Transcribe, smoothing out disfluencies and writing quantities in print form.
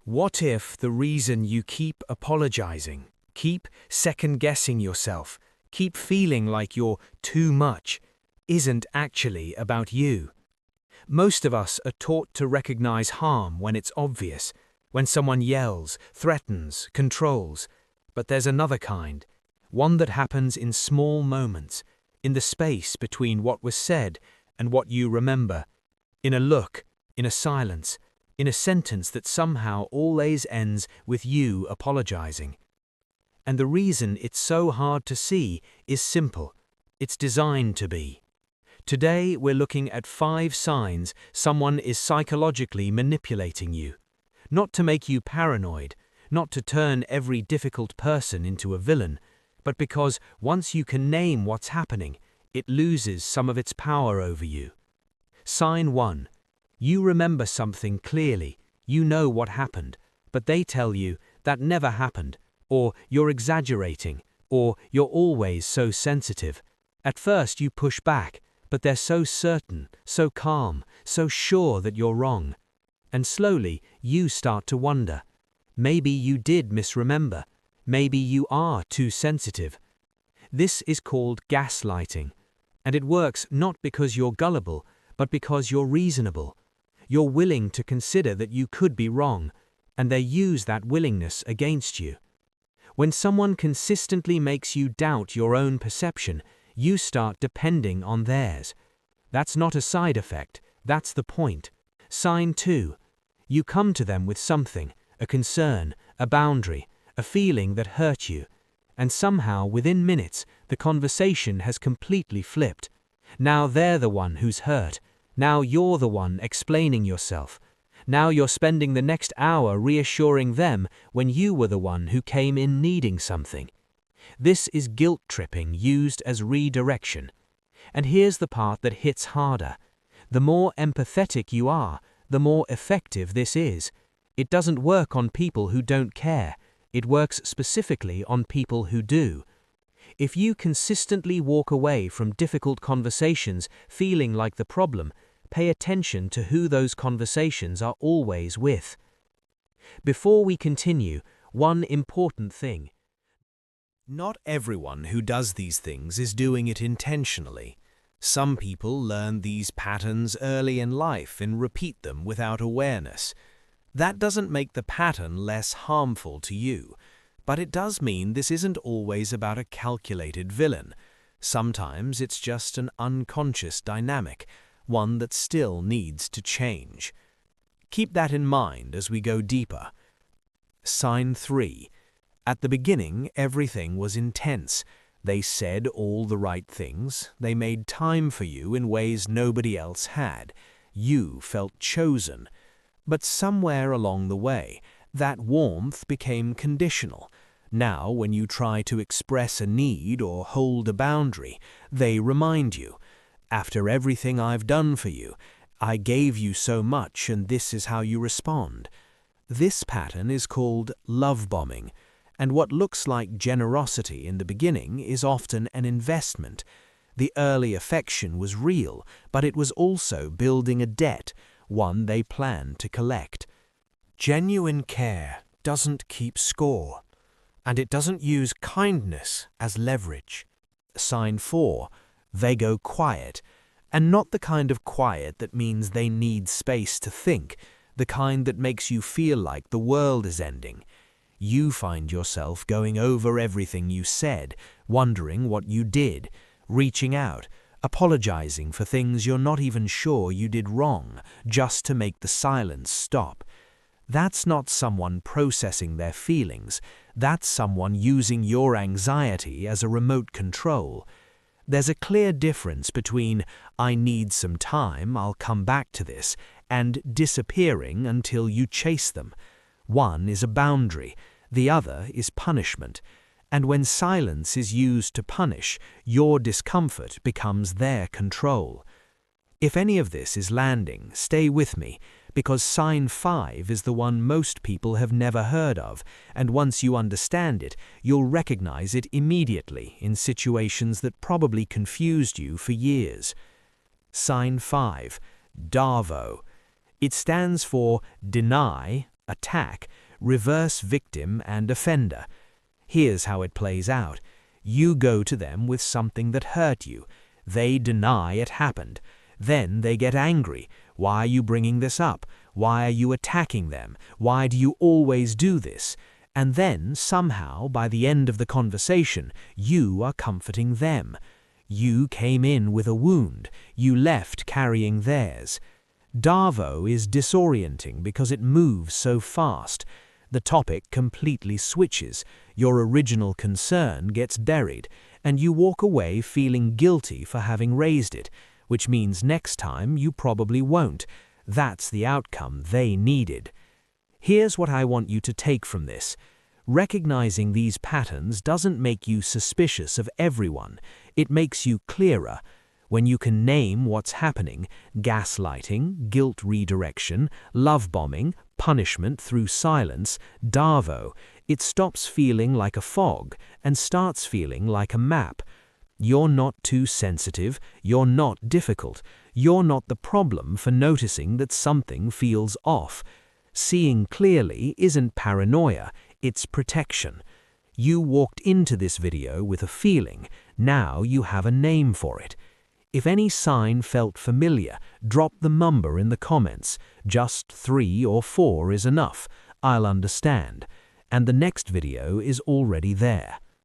What if the reason you keep apologizing, keep second-guessing yourself, keep feeling like you're too much, isn't actually about you? Most of us are taught to recognize harm when it's obvious, when someone yells, threatens, controls. But there's another kind, one that happens in small moments, in the space between what was said and what you remember, in a look, in a silence, in a sentence that somehow always ends with you apologizing. And the reason it's so hard to see is simple. It's designed to be. Today we're looking at 5 signs someone is psychologically manipulating you. Not to make you paranoid, not to turn every difficult person into a villain, but because once you can name what's happening, it loses some of its power over you. Sign 1. You remember something clearly, you know what happened, but they tell you that never happened, or you're exaggerating, or you're always so sensitive. At first you push back, but they're so certain, so calm, so sure that you're wrong. And slowly you start to wonder. Maybe you did misremember. Maybe you are too sensitive. This is called gaslighting, and it works not because you're gullible, but because you're reasonable. You're willing to consider that you could be wrong, and they use that willingness against you. When someone consistently makes you doubt your own perception, you start depending on theirs. That's not a side effect, that's the point. Sign 2. You come to them with something, a concern, a boundary, a feeling that hurt you, and somehow within minutes the conversation has completely flipped. Now they're the one who's hurt. Now you're the one explaining yourself. Now you're spending the next hour reassuring them when you were the one who came in needing something. This is guilt tripping used as redirection. And here's the part that hits harder. The more empathetic you are, the more effective this is. It doesn't work on people who don't care. It works specifically on people who do. If you consistently walk away from difficult conversations feeling like the problem, pay attention to who those conversations are always with. Before we continue, one important thing. Not everyone who does these things is doing it intentionally. Some people learn these patterns early in life and repeat them without awareness. That doesn't make the pattern less harmful to you, but it does mean this isn't always about a calculated villain. Sometimes it's just an unconscious dynamic, one that still needs to change. Keep that in mind as we go deeper. Sign 3. At the beginning, everything was intense. They said all the right things. They made time for you in ways nobody else had. You felt chosen. But somewhere along the way, that warmth became conditional. Now, when you try to express a need or hold a boundary, they remind you, after everything I've done for you, I gave you so much and this is how you respond. This pattern is called love bombing, and what looks like generosity in the beginning is often an investment. The early affection was real, but it was also building a debt, one they plan to collect. Genuine care doesn't keep score, and it doesn't use kindness as leverage. Sign 4. They go quiet, and not the kind of quiet that means they need space to think, the kind that makes you feel like the world is ending. You find yourself going over everything you said, wondering what you did, reaching out, apologizing for things you're not even sure you did wrong, just to make the silence stop. That's not someone processing their feelings. That's someone using your anxiety as a remote control. There's a clear difference between "I need some time, I'll come back to this," and disappearing until you chase them. One is a boundary, the other is punishment. And when silence is used to punish, your discomfort becomes their control. If any of this is landing, stay with me, because sign 5 is the one most people have never heard of, and once you understand it, you'll recognize it immediately in situations that probably confused you for years. Sign 5, DARVO. It stands for deny, attack, reverse victim and offender. Here's how it plays out. You go to them with something that hurt you. They deny it happened. Then they get angry. Why are you bringing this up? Why are you attacking them? Why do you always do this? And then, somehow, by the end of the conversation, you are comforting them. You came in with a wound. You left carrying theirs. DARVO is disorienting because it moves so fast. The topic completely switches, your original concern gets buried, and you walk away feeling guilty for having raised it, which means next time you probably won't. That's the outcome they needed. Here's what I want you to take from this. Recognizing these patterns doesn't make you suspicious of everyone. It makes you clearer. When you can name what's happening, gaslighting, guilt redirection, love bombing, punishment through silence, DARVO, it stops feeling like a fog and starts feeling like a map. You're not too sensitive, you're not difficult, you're not the problem for noticing that something feels off. Seeing clearly isn't paranoia, it's protection. You walked into this video with a feeling, now you have a name for it. If any sign felt familiar, drop the number in the comments. Just 3 or 4 is enough. I'll understand. And the next video is already there.